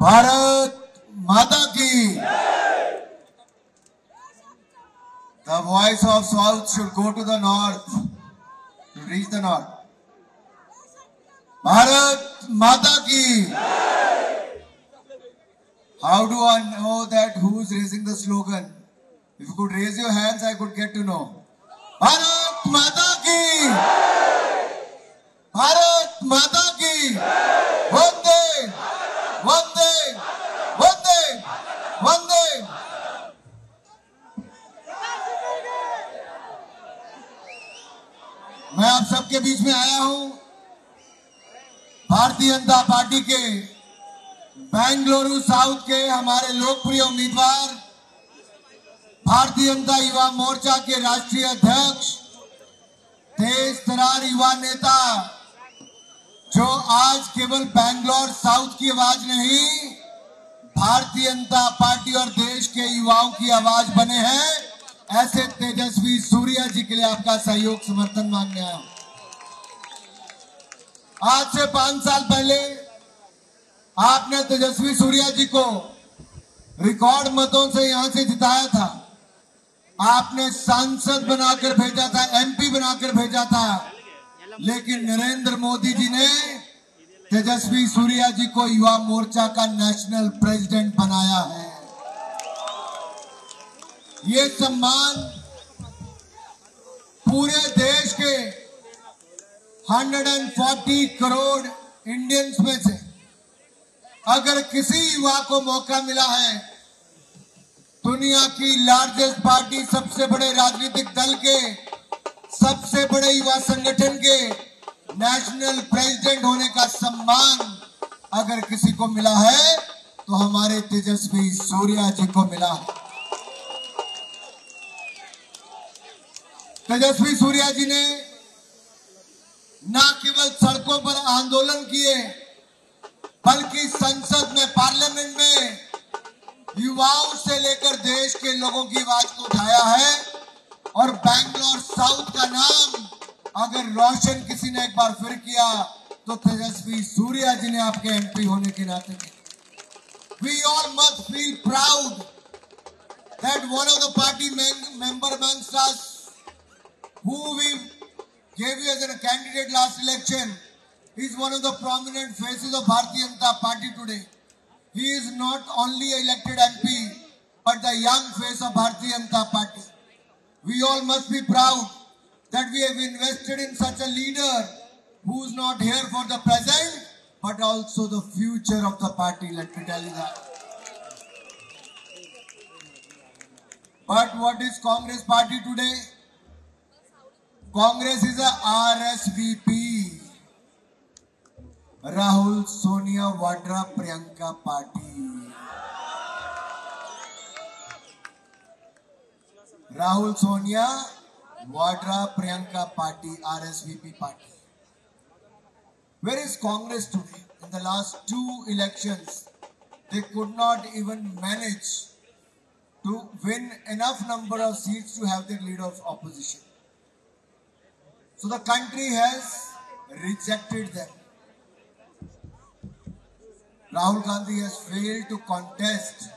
भारत माता की। The voice of South should go to the north, should reach the north. Bharat माता की। How do I know that who is raising the slogan? If you could raise your hands, I could get to know. Bharat माता की। भारत माता की। वंदे वंदे वंदे वंदे। मैं आप सबके बीच में आया हूं भारतीय जनता पार्टी के बेंगलुरु साउथ के हमारे लोकप्रिय उम्मीदवार, भारतीय जनता युवा मोर्चा के राष्ट्रीय अध्यक्ष, तेज तरार युवा नेता, जो आज केवल बेंगलुरु साउथ की आवाज नहीं, भारतीय जनता पार्टी और देश के युवाओं की आवाज बने हैं, ऐसे तेजस्वी सूर्या जी के लिए आपका सहयोग समर्थन मांगने आया हूं। आज से 5 साल पहले आपने तेजस्वी सूर्या जी को रिकॉर्ड मतों से यहां से जिताया था। आपने सांसद बनाकर भेजा था, एमपी बनाकर भेजा था, लेकिन नरेंद्र मोदी जी ने तेजस्वी सूर्या जी को युवा मोर्चा का नेशनल प्रेसिडेंट बनाया है। ये सम्मान पूरे देश के 140 करोड़ इंडियंस में से अगर किसी युवा को मौका मिला है, दुनिया की लार्जेस्ट पार्टी, सबसे बड़े राजनीतिक दल के, सबसे बड़े युवा संगठन के नेशनल प्रेसिडेंट होने का सम्मान अगर किसी को मिला है तो हमारे तेजस्वी सूर्या जी को मिला है। तेजस्वी सूर्या जी ने न केवल सड़कों पर आंदोलन किए, बल्कि संसद में, पार्लियामेंट में युवाओं से लेकर देश के लोगों की आवाज को उठाया है। और बेंगलुरु साउथ का नाम अगर रोशन किसी ने एक बार फिर किया तो तेजस्वी सूर्या जी ने आपके एमपी होने के नाते किया। We all must feel proud that one of the party member amongst us who we gave you as a candidate last election is one of the prominent faces of Bharatiya Janata Party today. He is not only elected MP but the young face of Bharatiya Janata Party. We all must be proud that we have invested in such a leader who is not here for the present but also the future of the party, let me tell you that. But what is Congress party today? Congress is a RSVP, Rahul, Sonia, Vadra, Priyanka party. Rahul, Sonia, Vadra, Priyanka party, RSVP party. Where is Congress today? In the last 2 elections, they could not even manage to win enough number of seats to have their leader of opposition. So the country has rejected them. Rahul Gandhi has failed to contest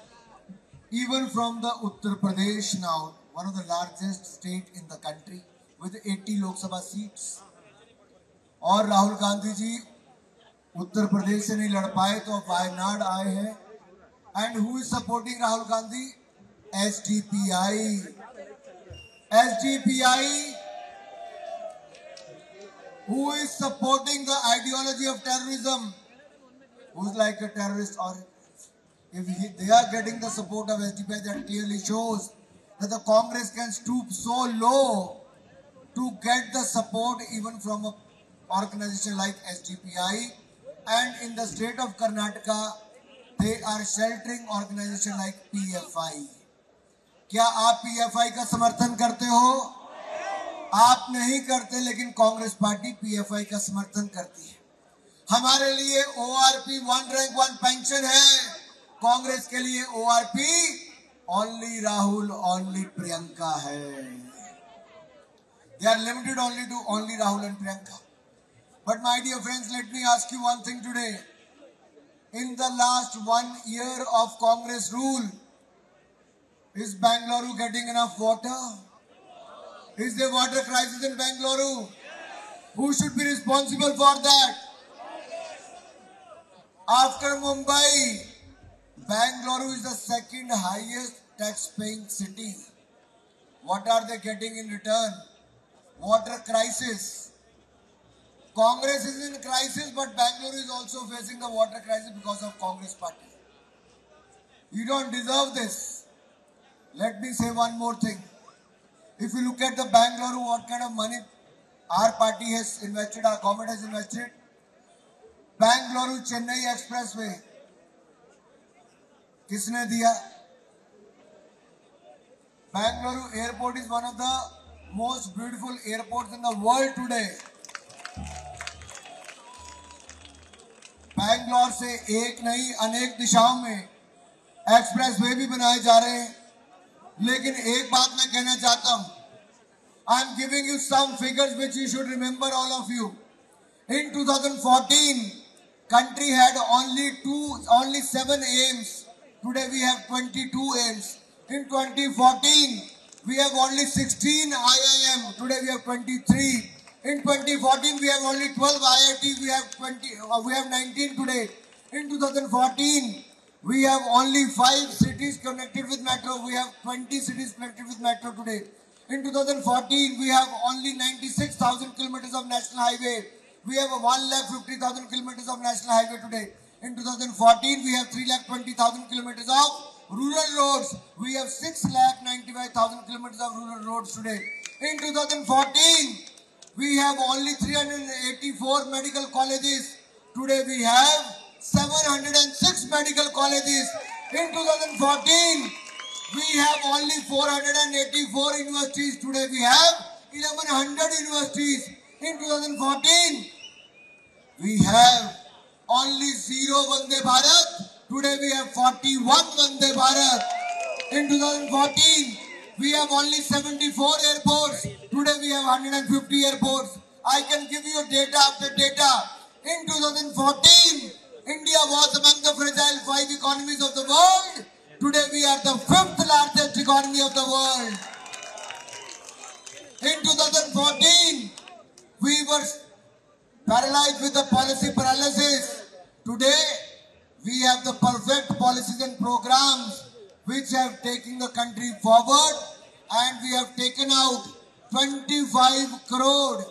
even from the Uttar Pradesh now, one of the largest state in the country with 80 Lok Sabha seats. और राहुल गांधी जी उत्तर प्रदेश से नहीं लड़ पाए तो वायनाड आए हैं. And who is supporting Rahul Gandhi? SDPI. SDPI, who is supporting the ideology of terrorism, who's like a terrorist, or if they are getting the support of SDPI, that clearly shows that the Congress can stoop so low to get the support even from an organization like SDPI. And in the state of Karnataka, they are sheltering organization like PFI. क्या आप PFI का समर्थन करते हो? आप नहीं करते, लेकिन कांग्रेस पार्टी PFI का समर्थन करती है. हमारे लिए ORP 1 रैंक 1 पेंशन है, कांग्रेस के लिए ORP only Rahul, only Priyanka है. They are limited only to only Rahul and Priyanka. But my dear friends, let me ask you one thing today. in the last 1 year of Congress rule? Is Bangalore getting enough water? Is there water crisis in Bangalore? Who should be responsible for that? After Mumbai, Bangalore is the second highest tax-paying city. What are they getting in return? Water crisis. Congress is in crisis, but Bangalore is also facing the water crisis because of Congress party. You don't deserve this. Let me say one more thing. If you look at the Bangalore, what kind of money our party has invested, our government has invested. Bangalore Chennai Expressway, किसने दिया? Bangalore airport is one of the most beautiful airports in the world today. Bangalore से एक नहीं अनेक दिशाओं में expressway भी बनाए जा रहे हैं, लेकिन एक बात मैं कहना चाहता हूं. I am giving you some figures which you should remember, all of you. In 2014, country had only 7 AIIMS. Today we have 22 AIIMS. In 2014, we have only 16 IIM. Today we have 23. In 2014, we have only 12 IITs. We have 19 today. In 2014, we have only 5 cities connected with metro. We have 20 cities connected with metro today. In 2014, we have only 96,000 kilometers of national highway. We have 1,50,000 kilometers of national highway today. In 2014, we have 3,20,000 kilometers of rural roads. We have 6,95,000 kilometers of rural roads today. In 2014, we have only 384 medical colleges. Today we have 706 medical colleges. In 2014, we have only 484 universities. Today we have 1,100 universities. In 2014, we have only 0 Vande Bharat. Today we have 41 Vande Bharat. In 2014, we have only 74 airports. Today we have 150 airports. I can give you data after data. In 2014, India was among the fragile 5 economies of the world. Today we are the 5th largest economy of the world. In 2014, we were paralyzed with the policy paralysis. Today, we have the perfect policies and programs which have taken the country forward, and we have taken out 25 crore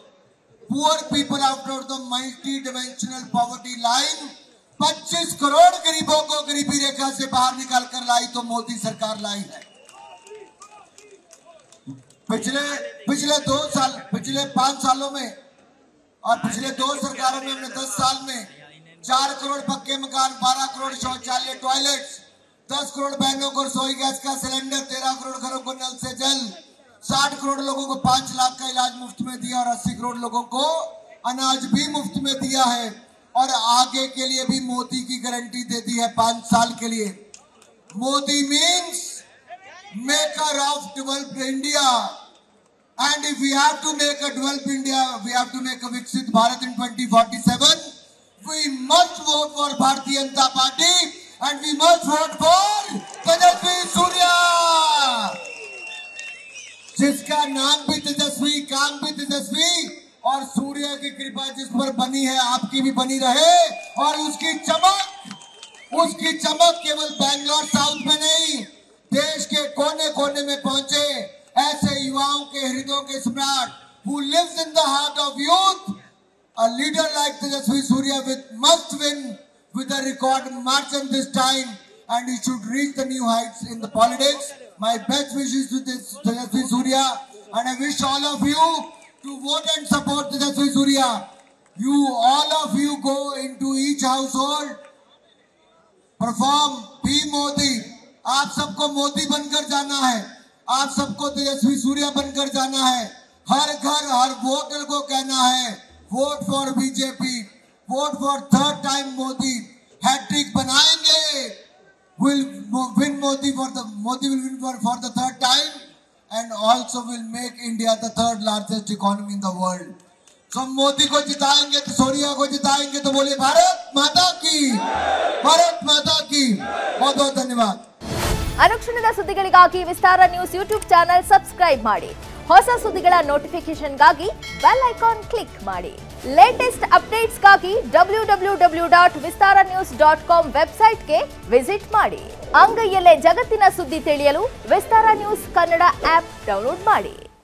poor people out of the multi-dimensional poverty line. 25 crore गरीबों को गरीबी रेखा से बाहर निकाल कर लाई तो मोदी सरकार लाई है. पिछले 5 सालों में और पिछले 2 सरकारों में हमने 10 साल में 4 करोड़ पक्के मकान, 12 करोड़ शौचालय टॉयलेट्स, 10 करोड़ बहनों को रसोई गैस का सिलेंडर, 13 करोड़ घरों को नल से जल, 60 करोड़ लोगों को 5 लाख का इलाज मुफ्त में दिया और 80 करोड़ लोगों को अनाज भी मुफ्त में दिया है. और आगे के लिए भी मोदी की गारंटी दे दी है 5 साल के लिए. Modi means maker of developed India. And if we have to make a developed India, we have to make a Viksit Bharat in 2047. We must vote for Bharatiya Janata Party and we must vote for Tejasvi Surya. जिसका नाम भी तेजस्वी, काम भी तेजस्वी और सूर्य की कृपा जिस पर बनी है आपकी भी बनी रहे. और उसकी चमक केवल बैंगलोर साउथ में नहीं, देश के कोने कोने में पहुंचे ऐसे युवाओं के हृदयों के सम्राट who lives in the heart of youth. A leader like Tejasvi Surya must win with a record margin this time, and he should reach the new heights in the politics. My best wishes to Tejasvi Surya, and I wish all of you to vote and support Tejasvi Surya. All of you go into each household, perform, be Modi. आप सबको मोदी बनकर जाना है, आप सबको तेजस्वी सूर्या बनकर जाना है. हर घर हर वोटर को कहना है vote for BJP, vote for 3rd time Modi. Hattrick बनाएंगे. Will win Modi will win for the 3rd time and also will make India the 3rd largest economy in the world. तो मोदी को जिताएंगे तो सोनिया को जिताएंगे तो बोलिए भारत माता की, भारत माता की। बहुत बहुत धन्यवाद। ಅನುಕ್ಷಣದ ಸುದ್ದಿಗಳಿಗಾಗಿ ವಿಸ್ತಾರ ನ್ಯೂಸ್ ಯೂಟ್ಯೂಬ್ ಚಾನೆಲ್ ಸಬ್ಸ್ಕ್ರೈಬ್ ಮಾಡಿ. ಹೊಸ ಸುದ್ದಿಗಳ ನೋಟಿಫಿಕೇಶನ್ಗಾಗಿ ಬೆಲ್ ಐಕಾನ್ ಕ್ಲಿಕ್ ಮಾಡಿ. ಲೇಟೆಸ್ಟ್ ಅಪ್ಡೇಟ್ಸ್ಗಾಗಿ www.vistaranews.com ವೆಬ್ಸೈಟ್ಗೆ ವಿಸಿಟ್ ಮಾಡಿ. ಅಂಗೈಯಲ್ಲೇ ಜಗತ್ತಿನ ಸುದ್ದಿ ತಿಳಿಯಲು ವಿಸ್ತಾರ ನ್ಯೂಸ್ ಕನ್ನಡ ಆಪ್ ಡೌನ್ಲೋಡ್ ಮಾಡಿ.